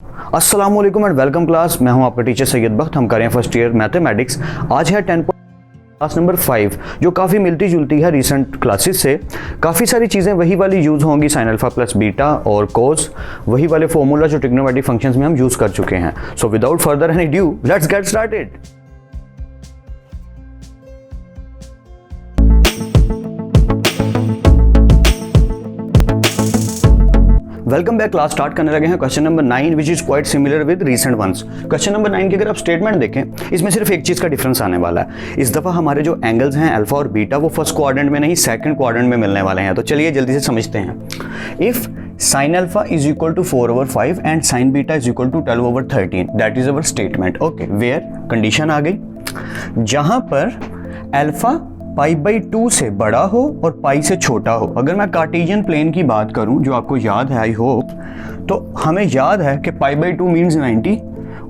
अस्सलाम वालेकुम and welcome class. मैं हूं आपका टीचर सैयद बख्त। हम करें फर्स्ट ईयर मैथमेटिक्स। आज है 10 क्लास नंबर 5 जो काफ़ी मिलती जुलती है रीसेंट क्लासेस से। काफ़ी सारी चीज़ें वही वाली यूज़ होंगी, साइन अल्फा प्लस बीटा और कोस, वही वाले फॉर्मूला जो ट्रिग्नोमेट्रिक फंक्शंस में हम यूज़ कर चुके हैं। So without further any due let's get started. Welcome back. Class start करने लगे हैं question number 9 which is quite similar with recent ones. Question number 9 की अगर आप स्टेटमेंट देखें, इसमें सिर्फ एक चीज़ का डिफरेंस आने वाला है। इस दफ़ा हमारे जो एंगल्स हैं अल्फा और बीटा वो फर्स्ट क्वाड्रेंट में नहीं सेकंड क्वाड्रेंट में मिलने वाले हैं। तो चलिए जल्दी से समझते हैं। If sin alpha is equal to 4/5 and sin beta is equal to 12/13, that is our statement. Okay, where condition आ गई जहां पर अल्फा π/2 से बड़ा हो और पाई से छोटा हो। अगर मैं कार्टेशियन प्लेन की बात करूं जो आपको याद है आई होप, तो हमें याद है कि π/2 मीन्स 90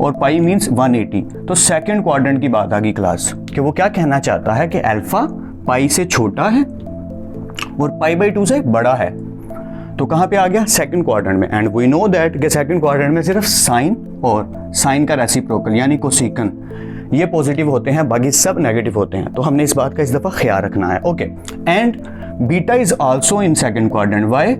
और पाई मीन्स 180। तो सेकंड क्वाड्रेंट की बात आ गई क्लास कि वो क्या कहना चाहता है कि अल्फा पाई से छोटा है और π/2 से बड़ा है। तो कहाँ पे आ गया? सेकंड क्वाड्रेंट में। एंड वी नो दैट कि सेकंड क्वाड्रेंट में सिर्फ साइन और साइन का रेसिप्रोकल यानी कोसेकन ये पॉजिटिव होते हैं, बाकी सब नेगेटिव होते हैं। तो हमने इस बात का इस दफ़ा ख्याल रखना है। Okay, and beta is also in second quadrant. Y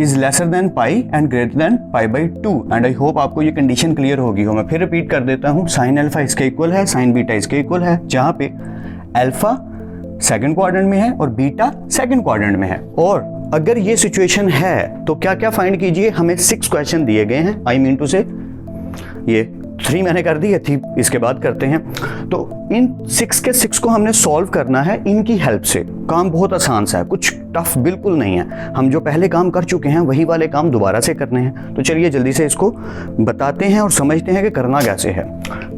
is lesser than pi and greater than π/2। And I hope आपको ये कंडीशन क्लियर होगी हो। मैं फिर रिपीट कर देता हूँ, साइन अल्फा इसके इक्वल है, साइन बीटा इसके इक्वल है, जहाँ पे अल्फा सेकंड क्वाड्रेंट में है और बीटा सेकंड क्वाड्रेंट में है। और अगर ये सिचुएशन है तो क्या क्या फाइंड कीजिए। हमें 6 क्वेश्चन दिए गए हैं, आई मीन टू से ये 3 मैंने कर दी है, थी इसके बाद करते हैं। तो इन 6 के 6 को हमने सॉल्व करना है इनकी हेल्प से। काम बहुत आसान सा है, कुछ टफ बिल्कुल नहीं है। हम जो पहले काम कर चुके हैं वही वाले काम दोबारा से करने हैं। तो चलिए जल्दी से इसको बताते हैं और समझते हैं कि करना कैसे है।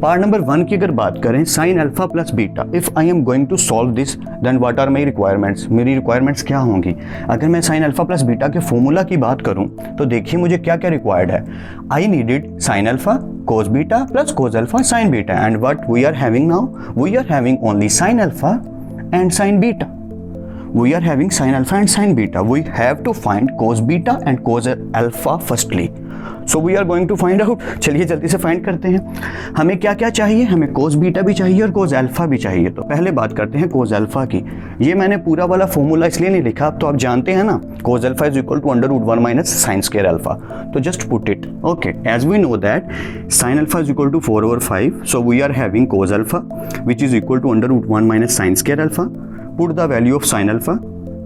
पार्ट नंबर 1 की अगर बात करें, sine alpha plus beta, if I am going to solve this then what are my requirements. मेरी रिक्वायरमेंट्स क्या होंगी? अगर मैं साइन अल्फा प्लस बीटा के फॉर्मूला की बात करूं तो देखिए मुझे क्या क्या रिक्वायर्ड है। I needed sine alpha cos beta plus cos alpha sin beta, and what we are having now? We are having only sin alpha and sin beta. We are having sin alpha and sin beta. We have to find cos beta and cos alpha firstly. So we are going to find out. चलिए जल्दी से find करते हैं। हमें क्या क्या चाहिए? हमें cos beta भी चाहिए और cos alpha भी चाहिए। तो पहले बात करते हैं cos alpha की। ये मैंने पूरा वाला फॉर्मूला इसलिए नहीं लिखा, अब तो आप जानते हैं ना, cos alpha is equal to √1 minus sin square alpha. तो just put it. Okay, as we know that sin alpha is equal to 4/5, so we are having cos alpha which is equal to √1 minus sin square alpha. Put the value of sin alpha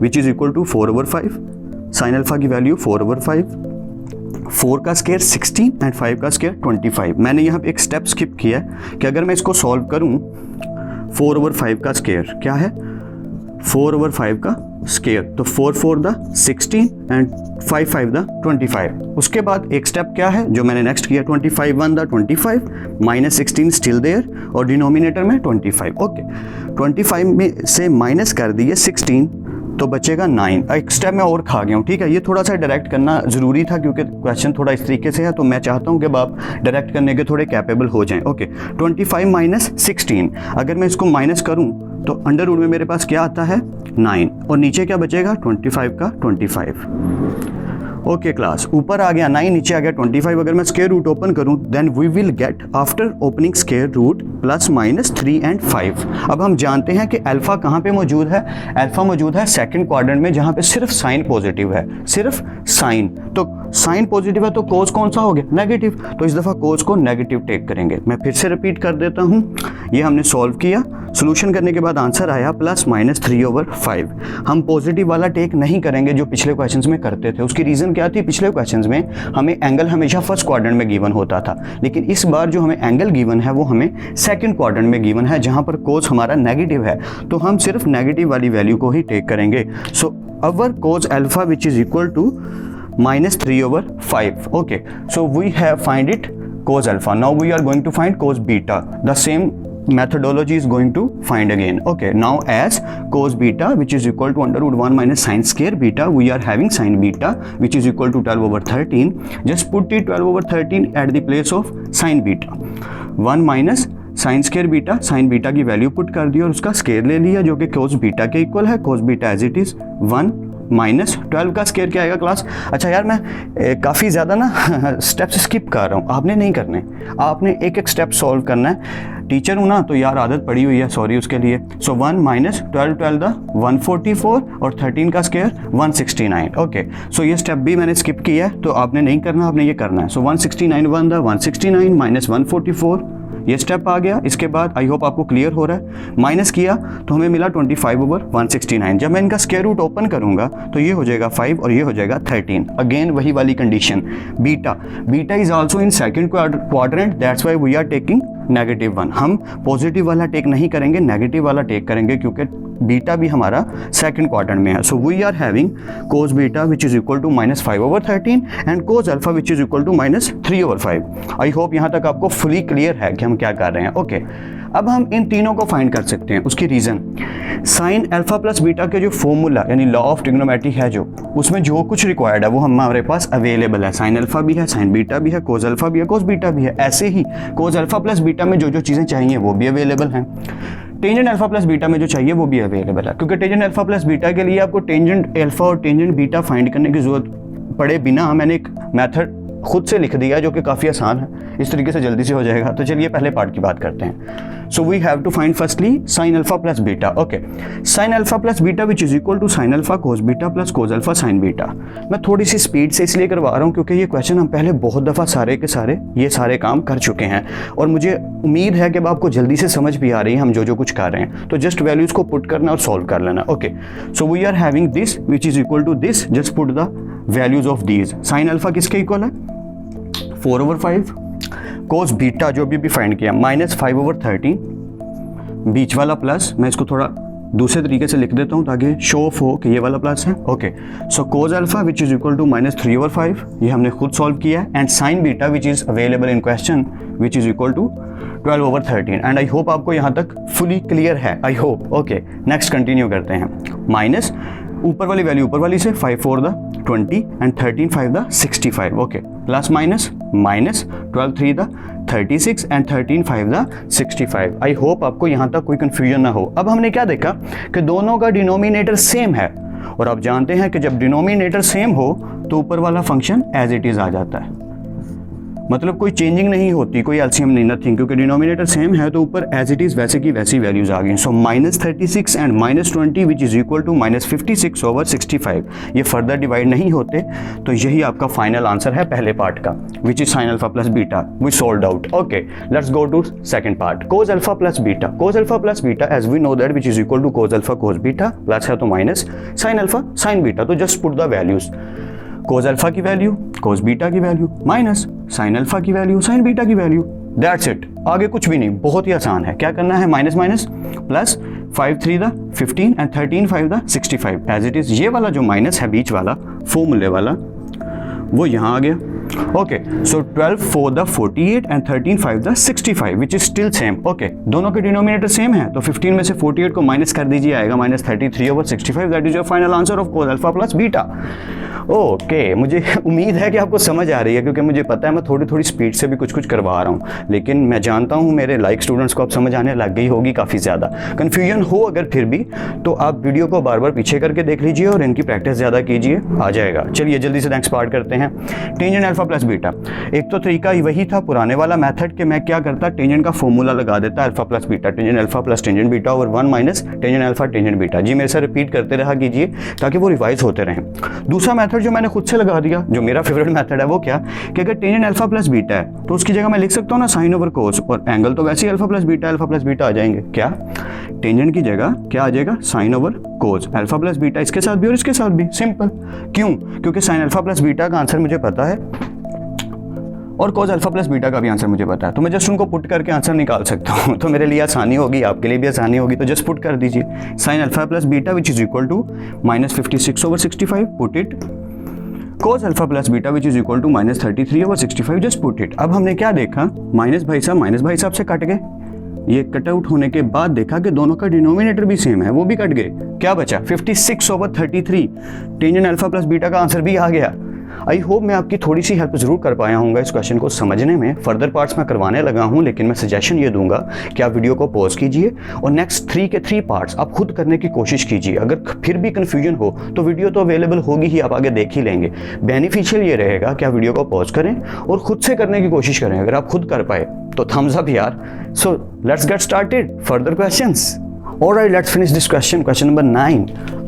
which is equal to 4/5. sin alpha की value 4/5, 4 का square 16 and 5 का square 25। मैंने यहाँ पे एक step skip किया है कि अगर मैं इसको सॉल्व करूँ, 4/5 का स्क्वायर क्या है? 4/5 का स्क्वायर, तो 4 द 16 एंड 5 द 25। उसके बाद एक स्टेप क्या है जो मैंने नेक्स्ट किया, 25 1 द 25 माइनस 16 स्टिल देयर और डिनोमिनेटर में 25। ओके, 25 में से माइनस कर दिए 16 तो बचेगा 9। एक स्टेप मैं और खा गया हूँ, ठीक है। ये थोड़ा सा डायरेक्ट करना ज़रूरी था क्योंकि क्वेश्चन थोड़ा इस तरीके से है, तो मैं चाहता हूँ कि आप डायरेक्ट करने के थोड़े कैपेबल हो जाएं। ओके, 25 माइनस 16, अगर मैं इसको माइनस करूँ तो अंडर रूट में मेरे पास क्या आता है? 9, और नीचे क्या बचेगा? 25 का 25। ओके क्लास, ऊपर आ गया 9, नीचे आ गया 25। अगर मैं स्क्वायर रूट ओपन करूं then we will get after opening square root plus minus 3 and 5। अब हम जानते हैं कि अल्फा कहाँ पे मौजूद है? अल्फा मौजूद है सेकंड क्वाड्रेंट में जहाँ पे सिर्फ साइन पॉजिटिव है, सिर्फ साइन। तो साइन पॉजिटिव है तो कोस कौन सा हो गया? नेगेटिव। तो इस दफ़ा कोस को नेगेटिव टेक करेंगे। मैं फिर से रिपीट कर देता हूँ, ये हमने सॉल्व किया, सोल्यूशन करने के बाद आंसर आया प्लस माइनस 3/5। हम पॉजिटिव वाला टेक नहीं करेंगे जो पिछले क्वेश्चंस में करते थे। उसकी रीज़न क्या थी? पिछले क्वेश्चंस में हमें एंगल हमेशा फर्स्ट क्वाड्रेंट में गिवन होता था, लेकिन इस बार जो हमें एंगल गिवन है वो हमें सेकंड क्वाड्रेंट में गिवन है जहां पर कोस हमारा नेगेटिव है। तो हम सिर्फ नेगेटिव वाली वैल्यू को ही टेक करेंगे। So our cos alpha which is equal to minus 3/5. Okay, so we have find it cos alpha. Now we are going to find cos beta. The same methodology is going to find again. Okay, now as cos beta which is equal to √1 minus sin square beta, we are having sin beta which is equal to 12/13. Just put the 12/13 at the place of sin beta. 1 minus sine square beta, sign beta की value put कर दी और उसका square ले लिया जो कि cos beta के equal है। Cos beta as it is 1 minus 12 का स्क्वायर क्या आएगा क्लास। अच्छा यार मैं काफ़ी ज़्यादा ना स्टेप्स स्किप कर रहा हूँ, आपने नहीं करने, आपने एक एक स्टेप सॉल्व करना है। टीचर हूँ ना तो यार आदत पड़ी हुई है, सॉरी उसके लिए। सो 1 माइनस 12 द 144 और 13 का स्क्वायर 169। ओके सो ये स्टेप भी मैंने स्किप किया है, तो आपने नहीं करना, आपने ये करना है। सो 169 1 द 169 माइनस 144, ये स्टेप आ गया। इसके बाद आई होप आपको क्लियर हो रहा है। माइनस किया तो हमें मिला 25/169। जब मैं इनका स्क्वायर रूट ओपन करूंगा तो ये हो जाएगा 5 और ये हो जाएगा 13। अगेन वही वाली condition, beta is also in second quadrant, that's why we are taking -1। हम पॉजिटिव वाला टेक नहीं करेंगे, नेगेटिव वाला टेक करेंगे, क्योंकि बीटा भी हमारा सेकंड क्वाड्रेंट में है। So we are having cos beta which is equal to -5/13 and cos alpha which is equal to -3/5। I hope यहाँ तक आपको फुली क्लियर है कि हम क्या कर रहे हैं। ओके अब हम इन तीनों को फाइंड कर सकते हैं। उसकी reason, sign alpha plus beta के जो फॉर्मूला यानी लॉ ऑफ ट्रिग्नोमेट्री है, जो उसमें जो कुछ रिक्वायर्ड है वो हमारे पास अवेलेबल है। साइन अल्फा भी है, साइन बीटा भी है, कोस अल्फा भी है, कोस बीटा भी है। ऐसे ही कोस अल्फा प्लस बीटा में जो जो चीज़ें चाहिए वो भी अवेलेबल हैं। टेंजेंट अल्फा प्लस बीटा में जो चाहिए वो भी अवेलेबल है, क्योंकि टेंजेंट अल्फा प्लस बीटा के लिए आपको टेंजेंट अल्फा और टेंजेंट बीटा फाइंड करने की जरूरत पड़े बिना मैंने एक मेथड खुद से लिख दिया जो कि काफ़ी आसान है, इस तरीके से जल्दी से हो जाएगा। तो चलिए पहले पार्ट की बात करते हैं। So we have to find firstly sine alpha plus beta. Okay sine alpha plus beta which is equal to sine alpha cos beta plus cos alpha sine beta. मैं थोड़ी सी स्पीड से इसलिए करवा रहा हूँ क्योंकि ये क्वेश्चन हम पहले बहुत दफ़ा सारे के सारे ये सारे काम कर चुके हैं और मुझे उम्मीद है कि अब आपको जल्दी से समझ भी आ रही है हम जो जो कुछ कर रहे हैं। तो जस्ट वैल्यूज़ को पुट करना और सॉल्व कर लेना। Okay so we are having this which is equal to this, just put the values of these. Sine alpha किसके इक्वल है 4/5, कोस बीटा जो भी फाइंड किया -5/13, बीच वाला प्लस, मैं इसको थोड़ा दूसरे तरीके से लिख देता हूँ ताकि शो ऑफ हो कि ये वाला प्लस है। Okay so cos alpha which is equal to -3/5, ये हमने खुद सॉल्व किया है, and sine beta which is available in question which is equal to 12/13। And I hope आपको यहाँ तक फुली क्लियर है, I hope. Okay next continue करते हैं। माइनस ऊपर वाली वैल्यू ऊपर वाली से 5 4 the 20 and 13 5 the 65। Okay plus minus 12 3 the 36 and 13 5 the 65। I hope आपको यहाँ तक कोई कंफ्यूजन ना हो। अब हमने क्या देखा कि दोनों का डिनोमिनेटर सेम है, और आप जानते हैं कि जब डिनोमिनेटर सेम हो तो ऊपर वाला फंक्शन एज इट इज आ जाता है, मतलब कोई चेंजिंग नहीं होती, कोई एलसीएम नहीं, नथिंग, क्योंकि डिनोमिनेटर सेम है तो ऊपर एज इट इज वैसे की वैसी वैल्यूज आ गई। So -36 and -20 which is equal to -56/65, ये फर्दर डिवाइड नहीं होते। तो यही आपका फाइनल आंसर है पहले पार्ट का, which is sine alpha plus beta, we solved out. Okay let's go to second part, cos alpha plus beta. Cos alpha plus beta as we know that which is equal to cos alpha cos beta, plus है तो minus sine alpha sine beta, तो just put the values, cos alpha की value cos beta की value minus sine alpha की value sine beta की value, that's it. आगे कुछ भी नहीं, बहुत ही आसान है। क्या करना है, minus minus plus 5 3 the 15 and 13 5 the 65 as it is. ये वाला जो माइनस है बीच वाला फॉर्मूले वाला वो यहाँ आ गया। Okay so 12 4 the 48 and 13 5 the 65 which is still same. Okay दोनों के डिनोमिनेटर सेम है तो 15 में से 48 को माइनस कर दीजिए, आएगा -33/65। That is your final answer of cos alpha plus beta. Okay मुझे उम्मीद है कि आपको समझ आ रही है, क्योंकि मुझे पता है मैं थोड़ी थोड़ी स्पीड से भी कुछ कुछ करवा रहा हूँ, लेकिन मैं जानता हूँ मेरे लाइक स्टूडेंट्स को अब समझ आने लग गई होगी काफ़ी ज़्यादा। कन्फ्यूजन हो अगर फिर भी तो आप वीडियो को बार बार पीछे करके देख लीजिए और इनकी प्रैक्टिस ज़्यादा कीजिए, आ जाएगा। चलिए जल्दी से नेक्स्ट पार्ट करते हैं। टेंजेंट अल्फा प्लस बीटा, एक तो तरीका वही था पुराने वाला मेथड कि मैं क्या करता, टेंजेंट का फॉर्मूला लगा देता alpha plus beta, tangent alpha plus tangent beta over 1 minus tangent alpha tangent beta. जी मेरे से रिपीट करते रहा कीजिए ताकि वो रिवाइज होते रहें। दूसरा मेथड जो मैंने खुद से लगा दिया, जो मेरा फेवरेट मेथड है, वो क्या कि अगर टेंजेंट अल्फा प्लस बीटा है तो उसकी जगह मैं लिख सकता हूँ ना साइन ओवर कोस, और एंगल तो वैसे ही अल्फा प्लस बीटा आ जाएंगे। क्या टेंजेंट की जगह क्या आ जाएगा, sign over cos, alpha plus beta इसके साथ भी और इसके साथ भी, सिंपल। क्यों, क्योंकि साइन अल्फा प्लस बीटा का आंसर मुझे पता है और कोस अल्फा प्लस बीटा का भी आंसर मुझे पता है, तो मैं जस्ट उनको पुट करके आंसर निकाल सकता हूँ। तो मेरे लिए आसानी होगी, आपके लिए भी आसानी होगी, तो जस्ट पुट कर दीजिए sine alpha plus beta which is equal to -56/65, put it, cos alpha plus beta which is equal to -33/65, just put it. अब हमने क्या देखा, माइनस भाई साहब से कट गए, ये कट आउट होने के बाद देखा कि दोनों का डिनोमिनेटर भी सेम है, वो भी कट गए, क्या बचा 56/33, टेंजेंट अल्फा प्लस बीटा का आंसर भी आ गया। आई होप मैं आपकी थोड़ी सी हेल्प ज़रूर कर पाया हूँ इस क्वेश्चन को समझने में। फर्दर पार्ट्स मैं करवाने लगा हूँ, लेकिन मैं सजेशन ये दूंगा कि आप वीडियो को पॉज कीजिए और नेक्स्ट 3 के 3 पार्ट्स आप खुद करने की कोशिश कीजिए। अगर फिर भी कन्फ्यूजन हो तो वीडियो तो अवेलेबल होगी ही, आप आगे देख ही लेंगे। बेनिफिशियल ये रहेगा कि आप वीडियो को पॉज करें और खुद से करने की कोशिश करें। अगर आप खुद कर पाए तो थम्स अप यार। So let's get started further questions. Alright, let's finish this question. Question number 9.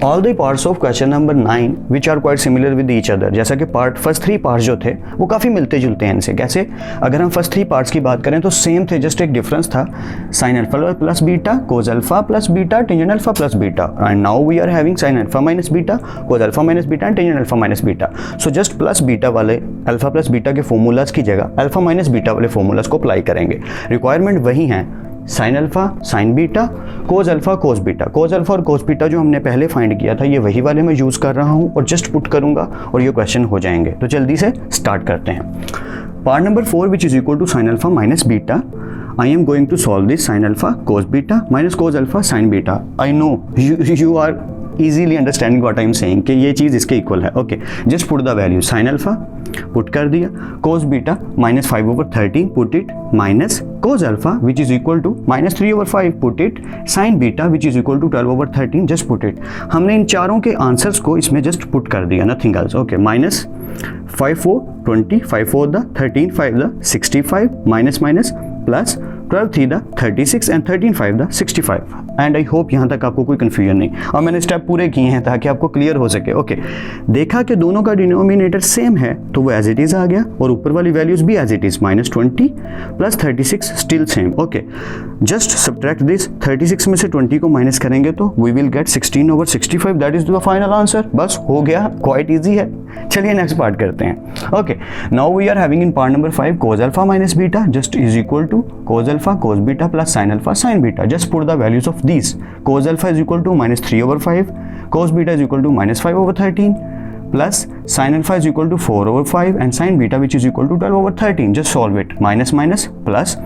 All the parts of question number 9 which are quite similar with each other. जैसा कि फर्स्ट 3 पार्ट्स जो थे वो काफ़ी मिलते जुलते हैं इनसे। कैसे? अगर हम फर्स्ट 3 पार्ट्स की बात करें तो सेम थे, जस्ट एक डिफरेंस था sine alpha plus beta, cos alpha plus beta, tangent alpha plus beta. And now we are having sine alpha minus beta, cos alpha minus beta and tangent alpha minus beta. So just plus beta वाले alpha plus beta के formulas की जगह alpha minus beta वाले formulas को apply करेंगे। Requirement वही है, sine alpha sine beta, cos alpha cos beta. Cos alpha और कोज बीटा जो हमने पहले फाइंड किया था ये वही वाले मैं यूज़ कर रहा हूँ और जस्ट पुट करूँगा और ये क्वेश्चन हो जाएंगे। तो जल्दी से स्टार्ट करते हैं। Part number 4 which is equal to sine alpha minus beta. I am going to solve this sine alpha cos beta minus cos alpha sine beta. I know you are easily understanding what I am saying कि ये चीज़ इसके equal है। Okay, just put the value. Sine alpha put कर दिया, cos beta minus 5/13 put it, minus cos alpha which is equal to minus 3/5 put it, sine beta which is equal to 12/13 just put it. हमने इन चारों के answers को इसमें just put कर दिया, nothing else. Okay, minus 5 4 20, 5 4 the 13, 5 the 65, minus minus plus 12 3 the 36 and 13 5 the 65। And I hope यहाँ तक आपको कोई कन्फ्यूजन नहीं, और मैंने स्टेप पूरे किए हैं ताकि आपको क्लियर हो सके। ओके, देखा कि दोनों का डिनोमिनेटर सेम है तो वो एज इट इज़ आ गया और ऊपर वाली वैल्यूज भी as it is, minus 20 plus 36 still same. Okay, just subtract this, 36 में से 20 को माइनस करेंगे तो we will get 16/65, that is the final answer. बस हो गया, क्वाइट ईजी है। चलिए नेक्स्ट पार्ट करते हैं। Okay, now we are having in part number 5 cos alpha minus beta just is equal to cos alpha cos beta plus sine alpha sine beta. Just put the values of these. Cos alpha is equal to minus 3/5, cos beta is equal to minus 5/13, plus sin alpha is equal to 4/5 and sin beta which is equal to 12/13. Just solve it. Minus minus plus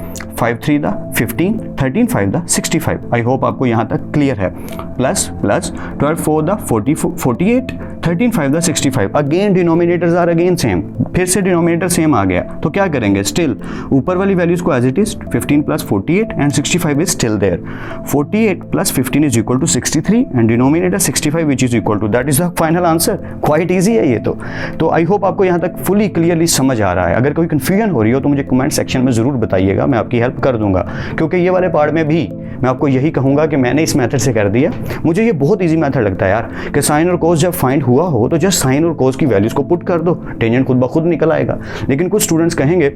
5 3 the 15, 13 5 the 65. I hope आपको यहाँ तक clear है। Plus plus 12 4 the 48, 13 5 the 65। Again denominators are again same, फिर से denominator same आ गया तो क्या करेंगे, स्टिल ऊपर वाली वैल्यूज को as it is 15 plus 48 and 65 is still there. 48 plus 15 is equal to 63 and denominator 65 which is equal to, that is the final answer. Quite easy है ये तो आई होप आपको यहाँ तक फुली क्लियरली समझ आ रहा है। अगर कोई कन्फ्यूजन हो रही हो तो मुझे कमेंट सेक्शन में ज़रूर बताइएगा, मैं आपकी हेल्प कर दूंगा, क्योंकि ये वाले पार्ट में भी मैं आपको यही कहूँगा कि मैंने इस मेथड से कर दिया। मुझे ये बहुत ईजी मेथड लगता है यार कि साइन और कोस जब फाइंड हुआ हो तो जस्ट साइन और कोस की वैल्यूज़ को पुट कर दो, टेंजेंट खुद ब खुद निकल आएगा। लेकिन कुछ स्टूडेंट्स कहेंगे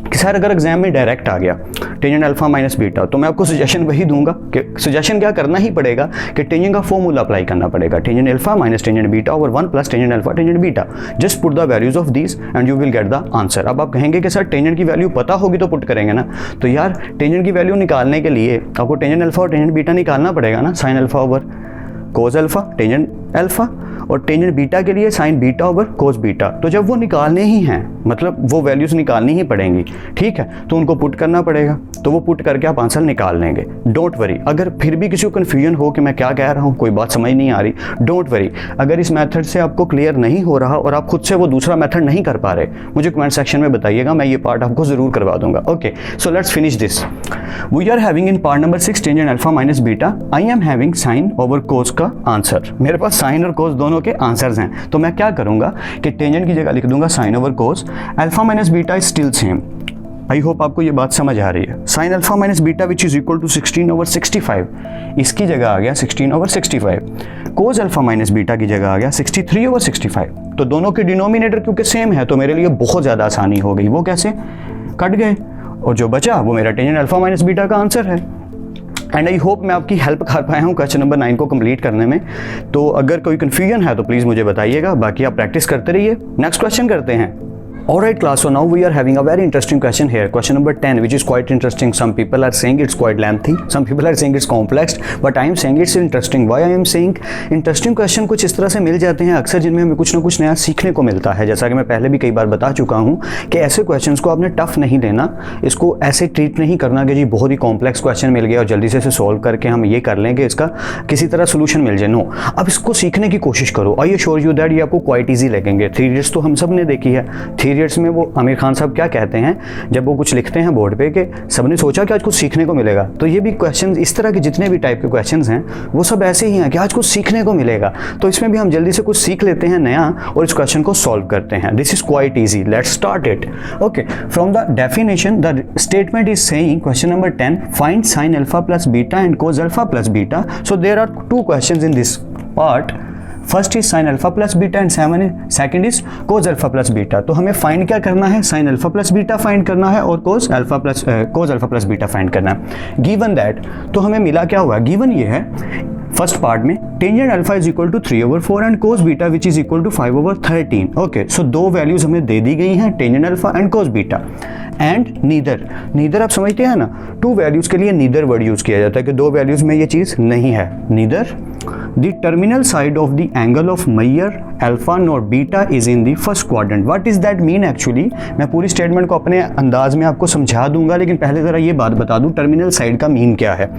कि सर अगर एग्जाम में डायरेक्ट आ गया टेंजेंट अल्फा माइनस बीटा, तो मैं आपको सजेशन वही दूंगा कि सजेशन क्या करना ही पड़ेगा कि टेंजेंट का फॉर्मूला अप्लाई करना पड़ेगा, tangent alpha minus tangent beta over 1 plus tangent alpha tangent beta. Just put the values of these and you will get the answer. अब आप कहेंगे कि सर टेंजेंट की वैल्यू पता होगी तो पुट करेंगे ना, तो यार टेंजेंट की वैल्यू निकालने के लिए आपको टेंजेंट अल्फा और टेंजेंट बीटा निकालना पड़ेगा ना। Sign alpha over cos alpha tangent alpha और टेंजेंट बीटा के लिए sign beta over cos beta. तो जब वो निकालने ही हैं, मतलब वो वैल्यूज निकालनी ही पड़ेंगी, ठीक है, तो उनको पुट करना पड़ेगा, तो वो पुट करके आप आंसर निकाल लेंगे। डोंट वरी, अगर फिर भी किसी को कन्फ्यूजन हो कि मैं क्या कह रहा हूँ, कोई बात समझ नहीं आ रही, डोंट वरी। अगर इस मेथड से आपको क्लियर नहीं हो रहा और आप खुद से वो दूसरा मेथड नहीं कर पा रहे, मुझे कमेंट सेक्शन में बताइएगा, मैं ये पार्ट आपको ज़रूर करवा दूंगा। Okay, so let's finish this. We are having in part number 6 tangent alpha minus beta. I am having sine over cos का आंसर। मेरे पास साइन और कोस दोनों के आंसर्स हैं, तो मैं क्या करूंगा कि टेंजेंट की जगह लिख दूंगा sine over cos, alpha minus beta is still same. I hope आपको ये बात समझ आ रही है। Sine alpha minus beta which is equal to 16/65, इसकी जगह आ गया 16/65। कोस अल्फा माइनस बीटा की जगह आ गया 63/65। तो दोनों के डिनोमिनेटर क्योंकि सेम है तो मेरे लिए बहुत ज़्यादा आसानी हो गई। वो कैसे, कट गए और जो बचा वो मेरा टेंजेंट अल्फा माइनस बीटा का आंसर है। एंड आई होप मैं आपकी हेल्प कर पाया हूँ क्वेश्चन नंबर 9 को कंप्लीट करने में। तो अगर कोई कन्फ्यूजन है तो प्लीज़ मुझे बताइएगा, बाकी आप प्रैक्टिस करते रहिए। नेक्स्ट क्वेश्चन करते हैं। Alright class, so now we are having a very interesting question here. Question number 10, which is quite interesting. Some people are saying it's quite lengthy, some people are saying it's complex, but I am saying it's interesting. Why I am saying interesting question? कुछ इस तरह से मिल जाते हैं अक्सर जिनमें हमें कुछ ना कुछ नया सीखने को मिलता है। जैसा कि मैं पहले भी कई बार बता चुका हूँ कि ऐसे क्वेश्चंस को आपने टफ नहीं लेना, इसको ऐसे ट्रीट नहीं करना कि जी बहुत ही कॉम्प्लेक्स क्वेश्चन मिल गया और जल्दी से इसे सॉल्व करके हम ये कर लेंगे, इसका किसी तरह सोल्यूशन मिल जाए। नो, अब इसको सीखने की कोशिश करो। आई एश्योर यू दैट ये आपको क्वाइट ईजी लगेंगे। 3 इडियट्स तो हम सब ने देखी है। 3 इडियट्स में वो आमिर खान साहब क्या कहते हैं जब वो कुछ लिखते हैं बोर्ड पे कि सबने सोचा कि आज कुछ सीखने को मिलेगा, तो ये भी क्वेश्चन, इस तरह के जितने भी टाइप के क्वेश्चन हैं वो सब ऐसे ही हैं कि आज कुछ सीखने को मिलेगा। तो इसमें भी हम जल्दी से कुछ सीख लेते हैं नया और इस क्वेश्चन को सॉल्व करते हैं। This is quite easy, let's start it. Okay, from the definition the statement is saying, question number 10, find sine alpha plus beta and cos alpha plus beta. So there are 2 questions in this part. First is sine alpha plus beta and second is cos alpha plus beta. तो हमें find क्या करना है? Sine alpha plus beta find करना है और cos alpha plus beta find करना है। गिवन दैट, तो हमें मिला क्या हुआ? गिवन ये है फर्स्ट पार्ट में, tangent alpha is equal to 3/4 and cos beta which is equal to 5/13। Okay, so 2 values हमें दे दी गई हैं, tangent alpha and cos beta. And neither आप समझते हैं ना, 2 वैल्यूज के लिए नीदर वर्ड यूज किया जाता है कि 2 वैल्यूज में ये चीज नहीं है। Neither the terminal side of the angle of measure alpha nor beta is in the first quadrant. What is that mean? Actually मैं पूरी स्टेटमेंट को अपने अंदाज में आपको समझा दूंगा, लेकिन पहले जरा ये बात बता दूं टर्मिनल साइड का मीन क्या है।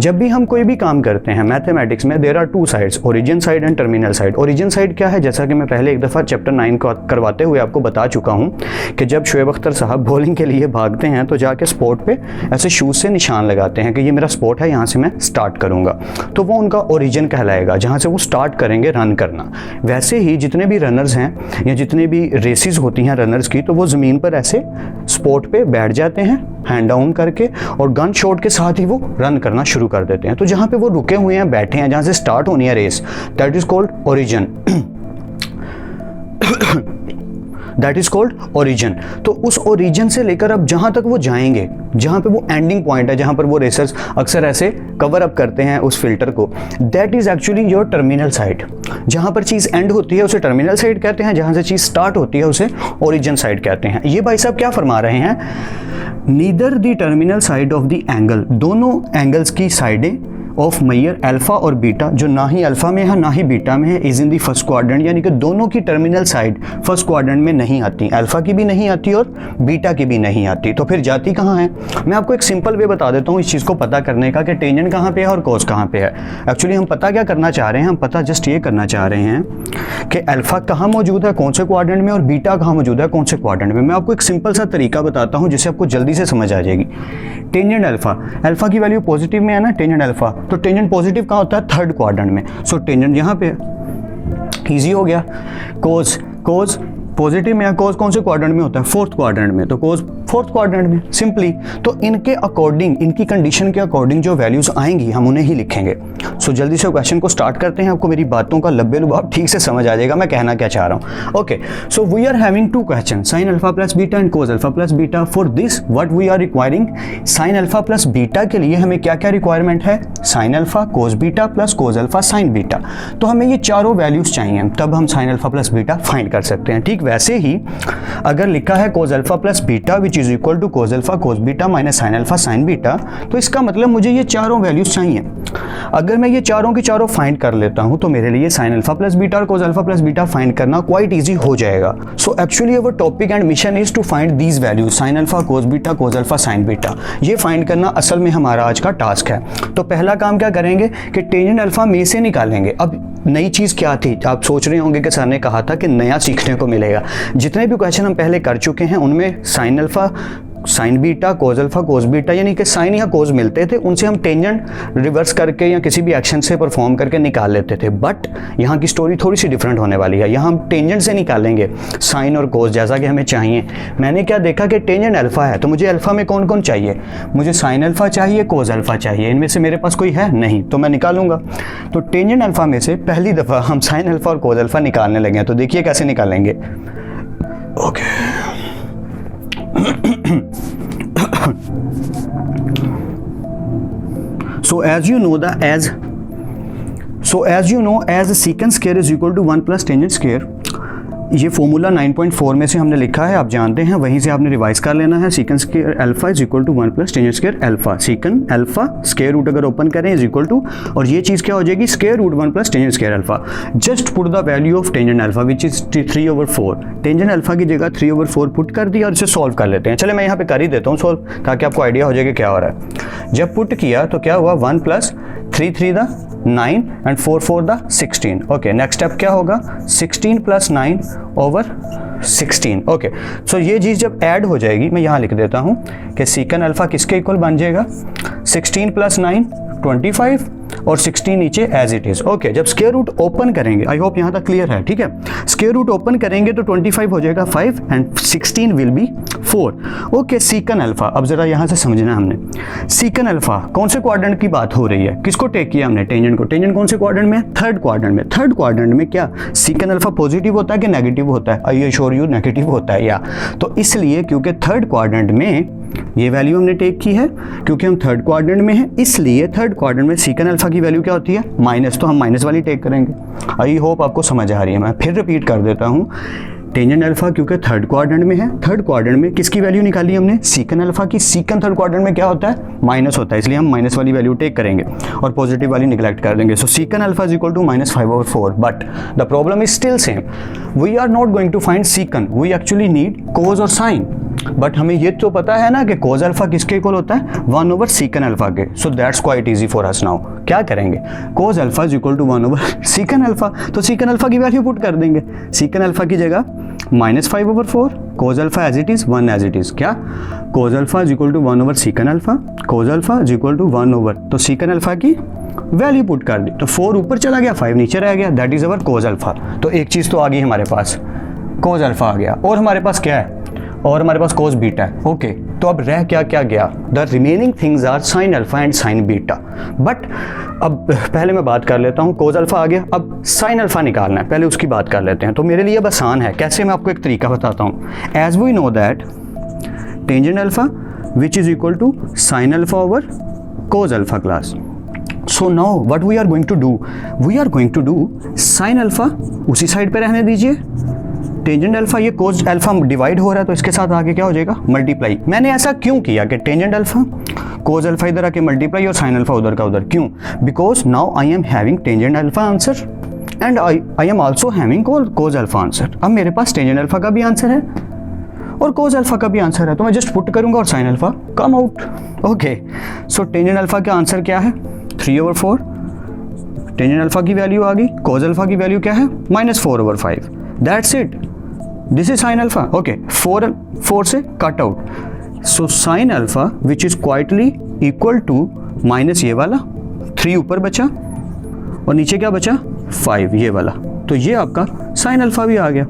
जब भी हम कोई भी काम करते हैं मैथमेटिक्स में, there are 2 sides, origin side and terminal side. Origin side क्या है? जैसा कि मैं पहले एक दफ़ा चैप्टर 9 को करवाते हुए आपको बता चुका हूँ कि जब शोएब अख्तर साहब बॉलिंग के लिए भागते हैं तो जाके स्पॉट पे ऐसे शूज से निशान लगाते हैं कि ये मेरा स्पॉट है, यहाँ से मैं स्टार्ट करूँगा, तो वो उनका ओरिजिन कहलाएगा, जहाँ से वो स्टार्ट करेंगे रन करना। वैसे ही जितने भी रनर्स हैं या जितने भी रेसेस होती हैं रनर्स की, तो वो ज़मीन पर ऐसे स्पॉट पे बैठ जाते हैं हैंड डाउन करके और गन शॉट के साथ ही वो रन करना शुरू कर देते हैं। तो जहाँ पे वो रुके हुए हैं, बैठे हैं, जहाँ से स्टार्ट होनी है rays, that is called origin. That is called origin. तो उस ओरिजिन से लेकर अब जहां तक वो जाएंगे, जहां पे वो एंडिंग पॉइंट है, जहां पर वो रेसर्स अक्सर ऐसे कवर अप करते हैं उस फिल्टर को, that is actually your terminal side. जहां पर चीज़ एंड होती है उसे टर्मिनल साइड कहते हैं, जहां से चीज़ स्टार्ट होती है उसे ओरिजिन साइड कहते हैं। ये भाई साहब क्या फरमा रहे हैं? Neither the terminal side of the angle, दोनों एंगल्स की साइडें ऑफ मेजर अल्फा और बीटा, जो ना ही अल्फा में है ना ही बीटा में है, is in the first quadrant, यानी कि दोनों की टर्मिनल साइड फर्स्ट क्वाड्रेंट में नहीं आती, अल्फा की भी नहीं आती और बीटा की भी नहीं आती। तो फिर जाती कहाँ है? मैं आपको एक सिंपल वे बता देता हूँ इस चीज़ को पता करने का कि टेंजेंट कहाँ पे है और कोस कहाँ पे है। एक्चुअली हम पता क्या करना चाह रहे हैं? हम पता जस्ट ये करना चाह रहे हैं कि अल्फा कहाँ मौजूद है, कौन से क्वाड्रेंट में, और बीटा कहाँ मौजूद है, कौन से क्वाड्रेंट में। मैं आपको एक सिंपल सा तरीका बताता हूँ जिससे आपको जल्दी से समझ आ जाएगी। टेंजेंट अल्फा, अल्फा की वैल्यू पॉजिटिव में है ना, टेंजेंट अल्फा, तो टेंजेंट पॉजिटिव कहाँ होता है? थर्ड क्वाड्रेंट में। सो टेंजेंट यहाँ पे इजी हो गया। कोस पॉजिटिव में है, कोस कौन से क्वाड्रेंट में होता है? फोर्थ क्वाड्रेंट में, तो कोस फोर्थ क्वाड्रेंट में सिंपली। तो इनके अकॉर्डिंग, इनकी कंडीशन के अकॉर्डिंग जो वैल्यूज आएंगी हम उन्हें ही लिखेंगे। सो जल्दी से क्वेश्चन को स्टार्ट करते हैं, आपको मेरी बातों का लब्बे लुबाब ठीक से समझ आ जाएगा मैं कहना क्या चाह रहा हूँ। Okay, so we are having 2 question, sine alpha plus beta and cos alpha plus beta. For this what we are requiring, sine alpha plus beta के लिए हमें क्या क्या रिक्वायरमेंट है? Sine alpha cos beta plus cos alpha sine beta. तो हमें ये चारों वैल्यूज चाहिए, तब हम sine alpha plus beta find कर सकते हैं। ठीक वैसे ही अगर लिखा है cos alpha plus beta which is equal to cos alpha cos beta minus sine alpha sine beta, तो इसका मतलब मुझे ये चारों वैल्यूज चाहिए। अगर मैं ये चारों की चारों फाइंड कर लेता हूं तो मेरे लिए साइन अल्फा प्लस बीटा और cos alpha plus beta find करना क्वाइट इजी हो जाएगा। So actually our topic and mission is to find these values, sine alpha cos beta cos alpha sine beta. ये फाइंड करना असल में हमारा आज का टास्क है। तो पहला काम क्या करेंगे कि टेंजेंट अल्फा में से निकालेंगे। अब नई चीज़ क्या थी? आप सोच रहे होंगे कि सर ने कहा था कि नया सीखने को मिलेगा। जितने भी क्वेश्चन हम पहले कर चुके हैं उनमें sign alpha sine beta cos alpha cos beta यानी कि साइन या कोस मिलते थे, उनसे हम टेंजेंट रिवर्स करके या किसी भी एक्शन से परफॉर्म करके निकाल लेते थे। बट यहाँ की स्टोरी थोड़ी सी डिफरेंट होने वाली है। यहाँ हम टेंजेंट से निकालेंगे साइन और कोस जैसा कि हमें चाहिए। मैंने क्या देखा कि टेंजेंट अल्फा है, तो मुझे अल्फा में कौन कौन चाहिए? मुझे साइन अल्फा चाहिए, कोस अल्फा चाहिए। इनमें से मेरे पास कोई है नहीं, तो मैं निकालूंगा। तो टेंजेंट अल्फा में से पहली दफ़ा हम साइन अल्फा और कोस अल्फा निकालने लगे हैं। तो देखिए कैसे निकालेंगे। Okay So as you know as secant square is equal to 1 plus tangent square, ये फॉर्मूला 9.4 में से हमने लिखा है, आप जानते हैं, वहीं से आपने रिवाइज कर लेना है। Secant square alpha is equal to 1 plus tangent square alpha. Secant alpha square root अगर ओपन करें इज इक्वल टू, और ये चीज़ क्या हो जाएगी, square root 1 plus tangent square alpha. Just put the value of tangent alpha which is 3/4। Tangent alpha की जगह 3/4 पुट कर दिया और इसे सॉल्व कर लेते हैं। चले मैं यहाँ पे कर ही देता हूँ सॉल्व, ताकि आपको आइडिया हो जाएगा क्या हो रहा है। जब पुट किया तो क्या हुआ, 1 plus 3 3 the 9 and 4 4 the 16। Okay, next step क्या होगा, 16 प्लस 9 ओवर 16। ओके, सो ये चीज़ जब ऐड हो जाएगी, मैं यहाँ लिख देता हूँ कि सीकन अल्फा किसके इक्वल बन जाएगा, 16 प्लस 9 25 और 16 नीचे एज इट इज। ओके, जब स्क्वायर रूट ओपन करेंगे, आई होप यहाँ तक क्लियर है, ठीक है। स्क्वायर रूट ओपन करेंगे तो 25 हो जाएगा 5 and 16 will be 4। Okay, secant alpha, अब जरा यहाँ से समझना हमने, सीकन अल्फा कौन से क्वाड्रेंट की बात हो रही है, किसको टेक किया हमने, टेंजेंट को। टेंजेंट कौन से क्वाड्रेंट में, थर्ड क्वाड्रेंट में। थर्ड क्वाड्रेंट में क्या सीकन अल्फा पॉजिटिव होता है कि नेगेटिव होता है, आई एश्योर यू नेगेटिव होता है, या तो इसलिए क्योंकि थर्ड क्वाड्रेंट में ये वैल्यू हमने टेक की है, क्योंकि हम थर्ड क्वाड्रेंट में हैं, इसलिए थर्ड क्वाड्रेंट में सीकन अल्फा की वैल्यू क्या होती है, माइनस, तो हम माइनस वाली टेक करेंगे। आई होप आपको समझ आ रही है। मैं फिर रिपीट कर देता हूँ, टेंजेंट अल्फा क्योंकि थर्ड क्वाड्रेंट में है, थर्ड क्वाड्रेंट में किसकी वैल्यू निकाली हमने, सीकन अल्फा की। सीकन थर्ड क्वाड्रेंट में क्या होता है, माइनस होता है, इसलिए हम माइनस वाली वैल्यू टेक करेंगे और पॉजिटिव वाली निगलेक्ट कर देंगे। So secant alpha is equal to -5/4, but the problem is still same, we are not going to find secant, we actually need cos और साइन। बट हमें ये तो पता है ना कि कोज अल्फा किसके इक्वल होता है, 1 ओवर सीकन अल्फा के। So that's quite easy for us now. क्या करेंगे, cos alpha is equal to 1 over secant alpha, तो सीकन अल्फा की वैल्यू पुट कर देंगे। सीकन अल्फा की जगह -5/4, cos alpha as it is 1 as it is. क्या, cos alpha is equal to 1 over secant alpha, cos alpha is equal to 1 over, तो secant alpha की value put कर दी, तो 4 ऊपर चला गया, 5 नीचे रह गया, that is our cos alpha. तो एक चीज़ तो आ गई हमारे पास, कोज अल्फा आ गया, और हमारे पास क्या है, और हमारे पास कोस बीटा है। ओके, तो अब रह क्या क्या गया, the remaining things are sine alpha and sine beta. But अब पहले मैं बात कर लेता हूँ, कोस अल्फा आ गया, अब साइन अल्फा निकालना है, पहले उसकी बात कर लेते हैं। तो मेरे लिए अब आसान है, कैसे, मैं आपको एक तरीका बताता हूँ। As we know that tangent alpha which is equal to sine alpha over cos alpha class. So now what we are going to do, we are going to do sine alpha उसी side पे रहने दीजिए, tangent alpha ये cos alpha divide हो रहा है तो इसके साथ आगे क्या हो जाएगा, मल्टीप्लाई। मैंने ऐसा क्यों किया कि टेंजेंट अल्फा कोस अल्फा इधर आके मल्टीप्लाई और साइन अल्फा उधर का उधर, क्यों, because now I am having tangent alpha answer and I am also having cos alpha answer. अब मेरे पास टेंजेंट अल्फा का भी आंसर है और कोस अल्फा का भी आंसर है, तो मैं जस्ट पुट करूंगा और sine alpha come out. Okay, so tangent alpha का आंसर क्या है, 3/4। टेंजेंट अल्फा की वैल्यू आ गई, कोस अल्फा की वैल्यू क्या है, -4/5। That's it, this is sine alpha. Okay, 4 से cut out, so sine alpha which is quitely equal to minus ये वाला 3 ऊपर बचा और नीचे क्या बचा 5 ये वाला, तो ये आपका साइन अल्फा भी आ गया।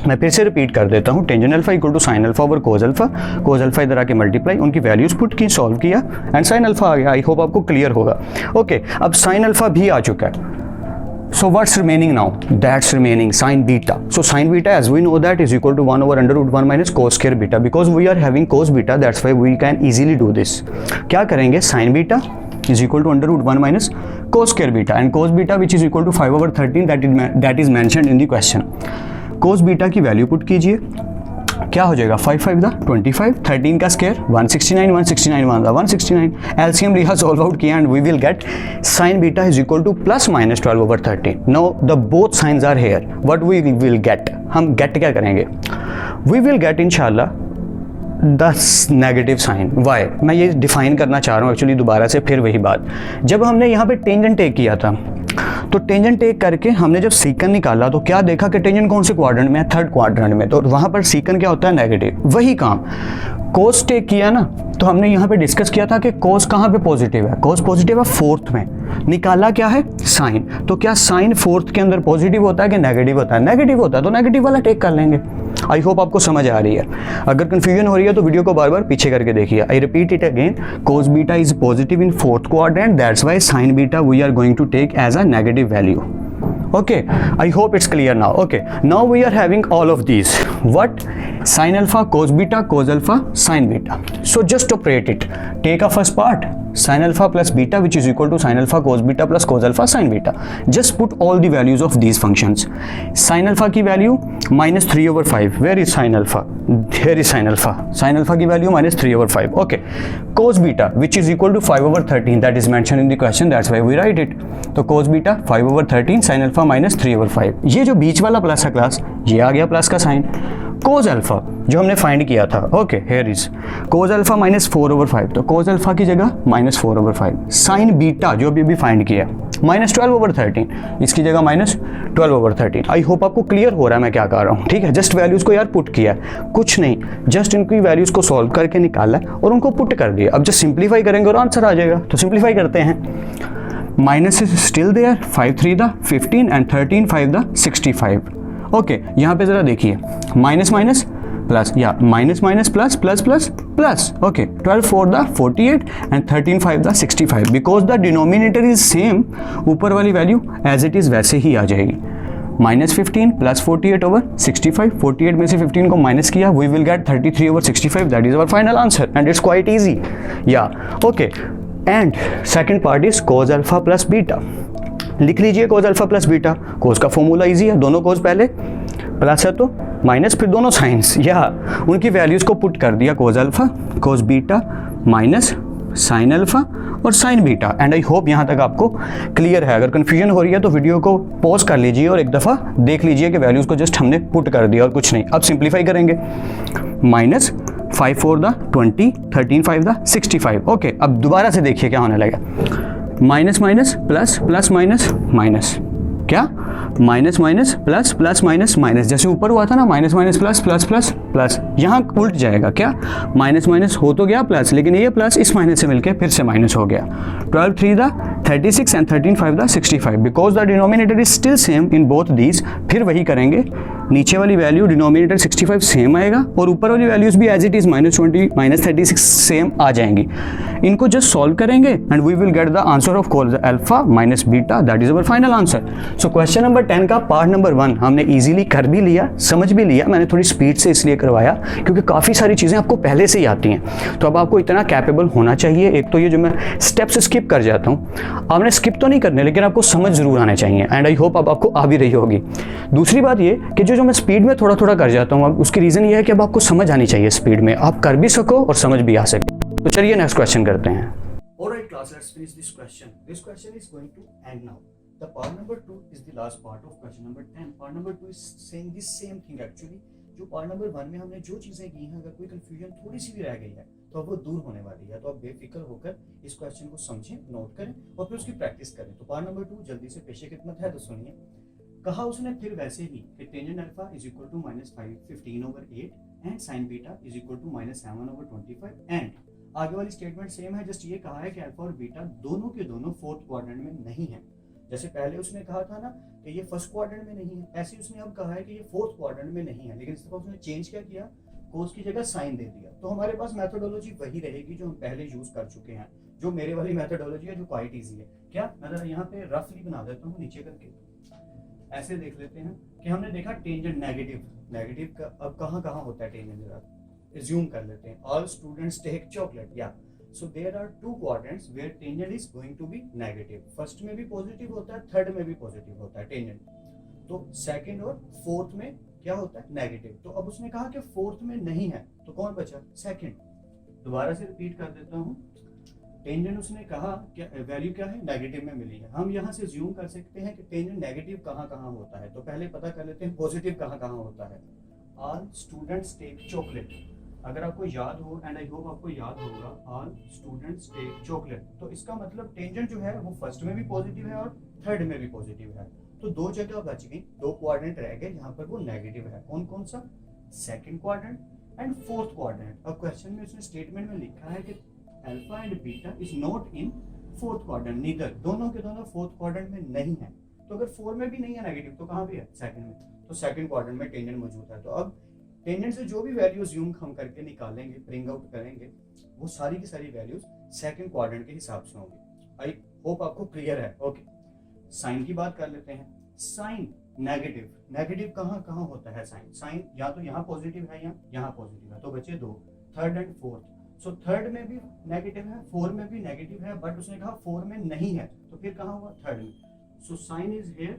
मैं फिर से रिपीट कर देता हूँ, tangent alpha equal to sine alpha over cos alpha, cos alpha इधर आके मल्टीप्लाई, उनकी वैल्यूज पुट की, सॉल्व किया एंड साइन अल्फा आ गया। आई होप आपको क्लियर होगा। ओके, अब साइन अल्फा भी आ चुका है, so what's remaining now, that's remaining sin beta. So sin beta as we know that is equal to 1 over under root 1 minus cos square beta, because we are having cos beta, that's why we can easily do this. क्या करेंगे, sin beta is equal to under root 1 minus cos square beta and cos beta which is equal to 5/13 that is mentioned in the question. cos beta की value put कीजिए, क्या हो जाएगा, 5 5 25, 13 का square 169, 169 169, LCM लिया, solve out किया and we will get sine beta is equal to +-12/13। Now the both signs are here, what we will get, हम get क्या करेंगे, वी विल गेट इंशाल्लाह द नेगेटिव साइन। वाई, मैं ये define करना चाह रहा हूँ एक्चुअली दोबारा से, फिर वही बात, जब हमने यहाँ पे टेंजेंट टेक किया था तो टेंजेंट टेक करके हमने जब सीकन निकाला तो क्या देखा कि टेंजेंट कौन से क्वाड्रेंट में है, थर्ड क्वाड्रेंट में, तो वहाँ पर सीकन क्या होता है, नेगेटिव। वही काम कोस टेक किया ना, तो हमने यहाँ पे डिस्कस किया था कि कोस कहाँ पे पॉजिटिव है, कोस पॉजिटिव है फोर्थ में, निकाला क्या है, साइन, तो क्या साइन फोर्थ के अंदर पॉजिटिव होता है कि नेगेटिव होता है, नेगेटिव होता है, तो नेगेटिव वाला टेक कर लेंगे। आई होप आपको समझ आ रही है, अगर कंफ्यूजन हो रही है तो वीडियो को बार बार पीछे करके देखिए। I repeat it again, cos beta is positive in fourth quadrant, that's why sine beta we are going to take as a negative value. Okay, I hope it's clear now. Okay, now we are having all of these. What sin alpha cos beta cos alpha sin beta. So just operate it. Take a first part, sin alpha plus beta, which is equal to sin alpha cos beta plus cos alpha sin beta. Just put all the values of these functions. Sin alpha की value minus 3 over 5. Where is sin alpha? Here is sin alpha. Sin alpha की value minus 3 over 5. Okay. Cos beta, which is equal to 5 over 13. That is mentioned in the question. That's why we write it. तो cos beta 5 over 13 sin alpha minus 3 over 5. ये जो बीच वाला plus है class, ये आ गया plus का sign. cos alpha जो हमने फाइंड किया था, okay here is cos alpha minus 4 over 5, तो cos अल्फा की जगह माइनस 4 ओवर 5. साइन बीटा जो अभी फाइंड किया माइनस 12 ओवर 13, इसकी जगह माइनस 12 ओवर 13. आई होप आपको क्लियर हो रहा है मैं क्या कह रहा हूँ. ठीक है, जस्ट वैल्यूज को यार पुट किया, कुछ नहीं, जस्ट इनकी वैल्यूज को सॉल्व करके निकाला और उनको पुट कर दिया. अब जस्ट सिंप्लीफाई करेंगे और आंसर आ जाएगा. तो सिंप्लीफाई करते हैं. Minus is still there, 5 3 the 15 and 13 5 the 65. Okay, यहाँ पे जरा देखिए, माइनस माइनस प्लस या minus minus plus plus plus plus. Okay, 12 4 the 48 and 13 5 the 65. Because the denominator is same, ऊपर वाली वैल्यू एज इट इज वैसे ही आ जाएगी. Minus 15 plus 48 over 65. 48 में से 15 को माइनस किया, we will get 33 over 65. That is our final answer and it's quite easy. या okay, and second part is cos alpha plus beta. लिख लीजिए cos alpha plus beta. cos का formula easy है, दोनों cos पहले, plus है तो minus, फिर दोनों साइंस, या उनकी वैल्यूज को पुट कर दिया. cos alpha cos beta minus sine alpha और sine beta. And I hope यहाँ तक आपको क्लियर है. अगर कन्फ्यूजन हो रही है तो वीडियो को पॉज कर लीजिए और एक दफ़ा देख लीजिए कि वैल्यूज़ को जस्ट हमने पुट कर दिया और कुछ नहीं. अब सिंप्लीफाई करेंगे. Minus 5 4 the 20, 13 5 the 65. ओके, अब दोबारा से देखिए क्या होने लगा. Minus minus plus plus minus minus, क्या minus minus plus plus minus minus, जैसे ऊपर हुआ था ना minus minus plus plus plus plus, यहाँ उल्ट जाएगा. क्या माइनस माइनस हो तो गया प्लस, लेकिन ये प्लस इस माइनस से मिलके फिर से माइनस हो गया. 12 3 the 36 and 13 5 the 65. Because the denominator is still same in both these. फिर वही करेंगे, नीचे वाली वैल्यू डिनोमिनेटर 65 सेम आएगा और ऊपर वाली वैल्यूज भी as it is minus 20 minus 36 same आ जाएंगी. इनको जस्ट सॉल्व करेंगे and we will get the answer of cos alpha minus beta. That is our final answer. So question number 10 का पार्ट नंबर 1 हमने इजीली कर भी लिया, समझ भी लिया. मैंने थोड़ी स्पीड से इसलिए करवाया क्योंकि काफ़ी सारी चीज़ें आपको पहले से ही आती हैं, तो अब आपको इतना कैपेबल होना चाहिए. एक तो ये जो मैं स्टेप्स स्किप कर जाता हूँ, आपने स्किप तो नहीं करने, लेकिन आपको समझ जरूर आने चाहिए. एंड आई होप अब आपको आ भी रही होगी. दूसरी बात ये कि जो मैं स्पीड में थोड़ा थोड़ा कर जाता हूँ, अब उसकी रीज़न ये है कि अब आपको समझ आनी चाहिए स्पीड में, आप कर भी सको और समझ भी आ सके. तो चलिए नेक्स्ट क्वेश्चन करते हैं. Alright class, let's finish this question. This question is going to end now. The part number 2 is the last part of question number 10. Part number 2 is saying the same thing actually. जो part number 1 में हमने जो चीज़ें की हैं, अगर कोई confusion थोड़ी सी भी रह गई है तो अब वो दूर होने वाली है. तो आप बेफिक्र होकर इस क्वेश्चन को समझें, नोट करें और फिर उसकी प्रैक्टिस करें. तो पार्ट नंबर 2 जल्दी से पेशे खिदमत है, तो सुनिए. कहा उसने फिर वैसे ही कि tangent alpha is equal to minus 15 over 8 and sine beta is equal to minus 7 over 25. And आगे वाली स्टेटमेंट सेम है, जस्ट ये कहा है कि अल्फा और बीटा दोनों के दोनों फोर्थ क्वाड्रेंट में नहीं है. जैसे पहले उसने कहा था ना कि ये फर्स्ट क्वाड्रेंट में नहीं है, ऐसे उसने अब कहा है कि ये फोर्थ क्वाड्रेंट में नहीं है. लेकिन इस दफा उसने चेंज क्या किया, कोस की जगह साइन दे दिया. तो हमारे पास मेथोडोलॉजी वही रहेगी जो हम पहले यूज कर चुके हैं, जो मेरे वाली मेथोडोलॉजी है, जो क्वाइट ईजी है. क्या मैं जरा यहाँ पे रफली बना देता हूँ नीचे करके, ऐसे देख लेते हैं कि हमने देखा टेंजेंट नेगेटिव. नेगेटिव का अब कहाँ कहाँ होता है टेंजेंट, जरा assume कर लेते हैं. All students take chocolate. Yeah. So there are two quadrants where tangent is going to be negative. First में भी पॉजिटिव होता है, थर्ड में भी पॉजिटिव होता है टेंजेंट. तो सेकंड और फोर्थ में क्या होता है, नेगेटिव. तो अब उसने कहा कि फोर्थ में नहीं है, तो कौन बचा, सेकंड. दोबारा से रिपीट कर देता हूँ. टेंजेंट उसने कहा क्या वैल्यू क्या है, नेगेटिव में मिली है. हम यहाँ से ज्यूम कर सकते हैं कि टेंजेंट नेगेटिव कहाँ कहाँ होता है. तो पहले पता कर लेते हैं पॉजिटिव कहाँ कहाँ होता है. All students take chocolate. अगर आपको याद हो, एंड आई होप आपको याद होगा, ऑल स्टूडेंट्स टेक चॉकलेट. तो इसका मतलब टेंजेंट जो है वो फर्स्ट में भी पॉजिटिव है और थर्ड में भी पॉजिटिव है. तो दो जगह बच गई, दो क्वाड्रेंट रह गए जहाँ पर वो नेगेटिव है. कौन कौन सा, second quadrant and fourth quadrant. अब क्वेश्चन में उसने स्टेटमेंट में लिखा है कि alpha and beta is not in fourth quadrant. Neither, दोनों के दोनों फोर्थ क्वाड्रेंट में नहीं है. तो अगर 4 में भी नहीं है नेगेटिव, तो कहाँ पे है, सेकंड में. तो सेकंड क्वाड्रेंट में टेंजेंट मौजूद है. तो अब टेंजेंट से जो भी वैल्यूज यूम हम करके निकालेंगे, ब्रिंग आउट करेंगे, वो सारी की सारी वैल्यूज सेकंड क्वाड्रेंट के हिसाब से होंगी. आई होप आपको क्लियर है. ओके, साइन की बात कर लेते हैं. साइन नेगेटिव, नेगेटिव कहाँ कहाँ होता है साइन, साइन या तो यहाँ पॉजिटिव है या यहाँ पॉजिटिव है, तो बचे दो, third and fourth. So third में भी नेगेटिव है, फोर में भी नेगेटिव है, बट उसने कहा फोर में नहीं है, तो फिर कहाँ हुआ, थर्ड में। So sine is here,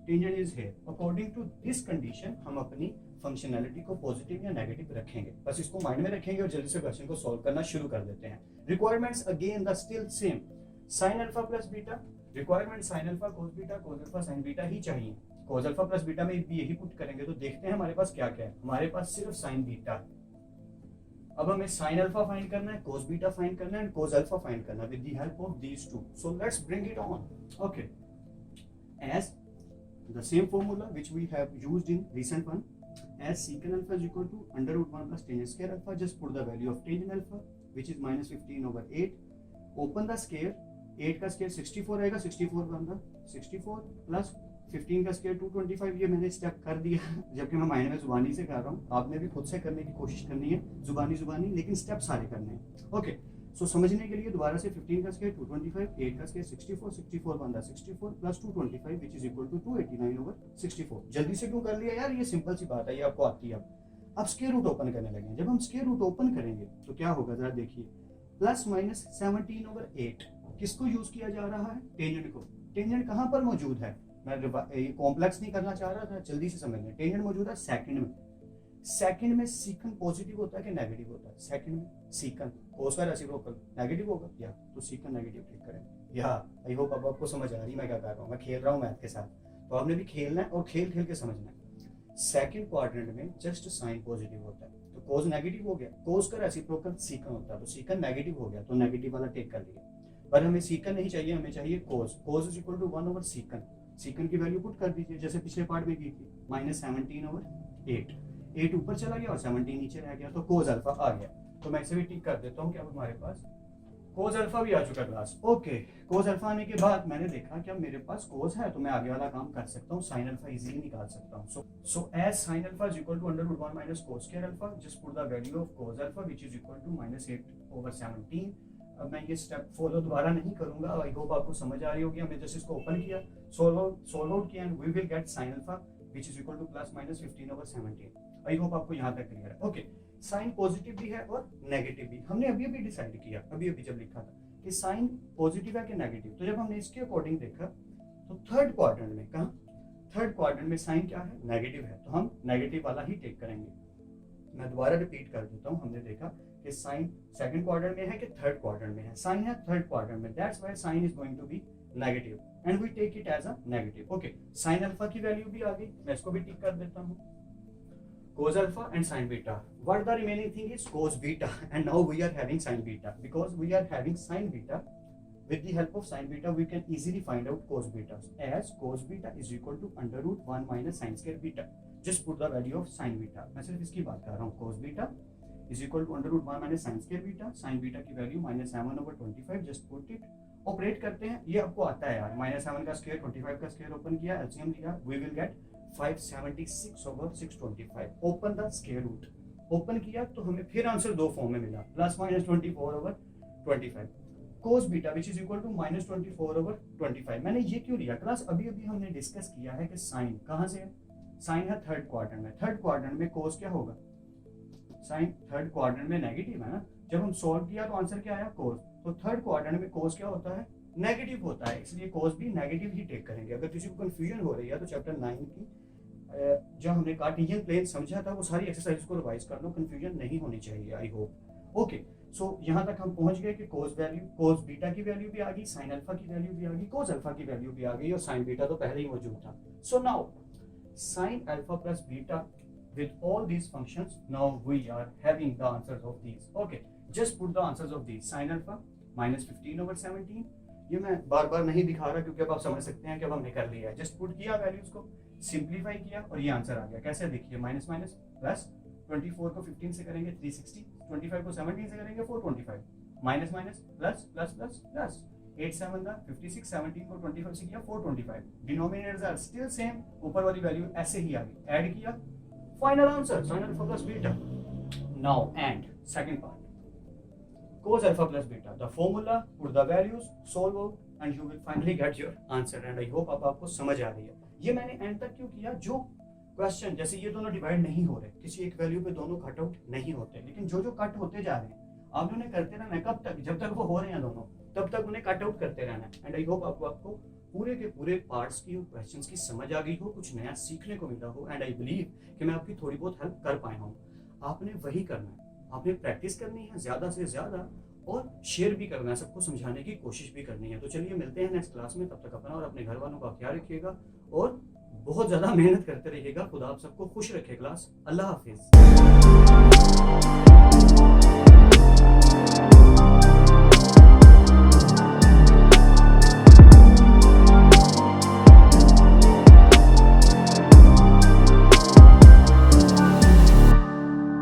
tangent is here. According to this condition हम अपनी फंक्शनैलिटी को पॉजिटिव या नेगेटिव रखेंगे। बस इसको माइंड में रखेंगे और जल्दी से क्वेश्चन को सॉल्व करना शुरू कर देते हैं। Requirements again the still same, sine alpha plus beta, requirement sine alpha cos beta, cos alpha sine beta ही चाहिए। कोस अल्फा प्लस बीटा में भी यही पुट करेंगे, तो देखते हैं हमारे पास क्या क्या है। हमारे पास सिर्फ साइन बीटा है। अब हमें साइन अल्फा फाइंड करना है, कोस बीटा फाइंड करना है एंड कोस अल्फा फाइंड करना है with the help of these two. So let's bring it on. Okay, as the same formula which we have used in recent one, as secant alpha is equal to under root 1 plus tangent square alpha, just put the value of tangent alpha which is minus 15/8, open the square, 8 का square 64 आएगा, 64 बनता 64 plus 15 का square 225। ये मैंने step कर दिया जबकि मैं माइंड में जुबानी से कर रहा हूँ, आपने भी खुद से करने की कोशिश करनी है, जुबानी लेकिन स्टेप सारे करने हैं। ओके, सो समझने के लिए दोबारा से 15 का स्क्वायर 225, 8 का स्क्वायर 64, 64 बनता 64 plus 225 which is equal to 289/64। जल्दी से क्यों कर लिया यार, ये सिंपल सी बात है, ये आपको आती है। अब स्क्वायर रूट ओपन करने लगे। जब हम स्क्वायर रूट ओपन करेंगे तो क्या होगा जरा देखिए, प्लस माइनस 17/8 किसको यूज किया जा रहा है, टेंजेंट को। टेंजेंट कहाँ पर मौजूद है, मैं ये कॉम्प्लेक्स नहीं करना चाह रहा था, जल्दी से समझ लें। टेंजेंट मौजूद है सेकंड में। सेकंड में सीकंड पॉजिटिव होता है कि नेगेटिव होता है, सेकंड में सीकंड कोस का रेसिप्रोकल नेगेटिव होगा या, तो सीकंड नेगेटिव क्लिक करें। या आई होप अब आपको समझ आ रही है मैं क्या कर रहा हूँ, मैं खेल रहा हूँ मैथ के साथ, तो आपने भी खेलना है और खेल खेल के समझना है। सेकंड क्वाड्रेंट में जस्ट साइन पॉजिटिव होता है, तो कोस नेगेटिव हो गया, कोस का रेसिप्रोकल सीकंड होता है, तो सीकंड नेगेटिव हो गया, तो नेगेटिव वाला टेक कर लिया। पर हमें सीकंड नहीं चाहिए, हमें चाहिए कोस। कोस इज इक्वल टू 1/सीकंड। सीकंड की वैल्यू पुट कर दीजिए जैसे पिछले पार्ट में की थी, माइनस 17/8। 8 ऊपर चला गया और 17 नीचे रह गया, तो कोस अल्फा आ गया। तो मैं इसे भी टिक कर देता हूँ कि अब हमारे पास कोस अल्फा भी आ चुका क्लास। ओके, कोस अल्फा आने के बाद मैंने देखा कि अब मेरे पास कोस है, तो मैं आगे वाला काम कर सकता हूँ, साइन अल्फा इजीली निकाल सकता हूँ। So as sine alpha is equal to under root 1 minus cos square alpha, just put the value of cos alpha which is equal to -8/17। अब मैं ये स्टेप फॉलो दोबारा नहीं करूंगा, आई होप आपको समझ आ रही होगी। हमने जस्ट इसको ओपन किया, सोल्व आउट किया and we will get sine alpha which is equal to plus minus 15/17। I hope आपको यहाँ तक क्लियर है। ओके, साइन पॉजिटिव भी है और नेगेटिव भी। हमने अभी अभी डिसाइड किया, अभी जब लिखा था कि साइन पॉजिटिव है कि नेगेटिव, तो जब हमने इसके अकॉर्डिंग देखा तो थर्ड क्वाड्रेंट में, कहा थर्ड क्वाड्रेंट में साइन क्या है, नेगेटिव है, तो हम नेगेटिव वाला ही टेक करेंगे। मैं दोबारा रिपीट कर देता हूँ, हमने देखा कि साइन सेकंड क्वाड्रेंट में है कि थर्ड क्वाड्रेंट में है, साइन है थर्ड क्वाड्रेंट में, that's why sine is going to be negative and we take it as a negative. Okay, sine alpha की वैल्यू भी आ गई, मैं इसको भी टिक कर देता हूँ, cos alpha and sin beta. What the remaining thing is cos beta, and now we are having sin beta. Because we are having sin beta, with the help of sin beta we can easily find out cos beta, as cos beta is equal to under root 1 minus sin square beta. Just put the value of sin beta. मैं सिर्फ इसकी बात कर रहा हूँ, cos beta is equal to under root 1 minus sin square beta. sin beta की value -7/25, just put it, operate करते हैं। ये आपको आता है यार, -7 का स्क्वायर 25 का स्क्वायर ओपन किया, एलसीएम लिया, we will get 576/625। Open the square root, open किया तो हमें फिर आंसर दो फॉर्म में मिला, plus minus 24/25 cos beta which is equal to -24/25। मैंने ये क्यों लिया क्लास, अभी हमने डिस्कस किया है कि साइन कहाँ से है, साइन है थर्ड क्वाड्रेंट में, थर्ड क्वाड्रेंट में कोस क्या होगा, साइन थर्ड क्वाड्रेंट में नेगेटिव है ना। जब हम सोल्व किया तो आंसर क्या आया, कोस। तो थर्ड क्वाड्रेंट में कोस क्या होता है, नेगेटिव होता है, इसलिए कोस भी नेगेटिव ही टेक करेंगे। अगर किसी को कंफ्यूजन हो रही है तो चैप्टर 9 की जो हमने कार्टेशियन प्लेन समझा था वो सारी एक्सरसाइज को रिवाइज कर लो, कंफ्यूजन नहीं होनी चाहिए, आई होप। ओके, सो यहाँ तक हम पहुंच गए कि कोस वैल्यू, कोस बीटा की वैल्यू भी आ गई, साइन अल्फा की वैल्यू भी आ गई, कोस अल्फा की वैल्यू भी आ गई, और साइन बीटा तो पहले ही मौजूद था। So now sine alpha plus beta with all these functions, now we are having the answers of these. Okay, just put the answers of these. Sin alpha -15/17, ये मैं बार बार नहीं दिखा रहा क्योंकि अब आप समझ सकते हैं कि अब हमने कर लिया है। जस्ट पुट किया वैल्यूज को, सिंप्लीफाई किया और ये आंसर आ गया। कैसे देखिए, माइनस माइनस प्लस, 24 को 15 से करेंगे 360, 25 को 17 से करेंगे 425, minus minus plus plus plus plus, 8 7 था 56, 17 को 25 से किया 425, डिनोमिनेटर्स आर स्टिल सेम, ऊपर वाली वैल्यू ऐसे ही आ गई, ऐड किया, final answer sin alpha plus beta. Now and second part, cos alpha plus beta, the formula, put the values, solve out and you will finally get your answer. And I hope अब आपको समझ आ रही है। ये मैंने and तक क्यों किया, जो क्वेश्चन जैसे ये दोनों डिवाइड नहीं हो रहे, किसी एक वैल्यू पे दोनों कट आउट नहीं होते, लेकिन जो जो कट होते जा रहे हैं आपने उन्हें करते रहना है। कब तक, जब तक वो हो रहे हैं दोनों, तब तक उन्हें कट आउट करते रहना है। एंड आई होप आपको पूरे के पूरे पार्ट्स की और क्वेश्चंस की समझ आ गई हो, कुछ नया सीखने को मिला हो। एंड आई बिलीव कि मैं आपकी थोड़ी बहुत हेल्प कर पाया हूँ। आपने वही करना है, आपने प्रैक्टिस करनी है ज़्यादा से ज़्यादा और शेयर भी करना है, सबको समझाने की कोशिश भी करनी है। तो चलिए मिलते हैं नेक्स्ट क्लास में, तब तक अपना और अपने घर वालों का ख्याल रखिएगा और बहुत ज़्यादा मेहनत करते रहिएगा। खुदा आप सबको खुश रखे। क्लास, अल्लाह हाफिज़।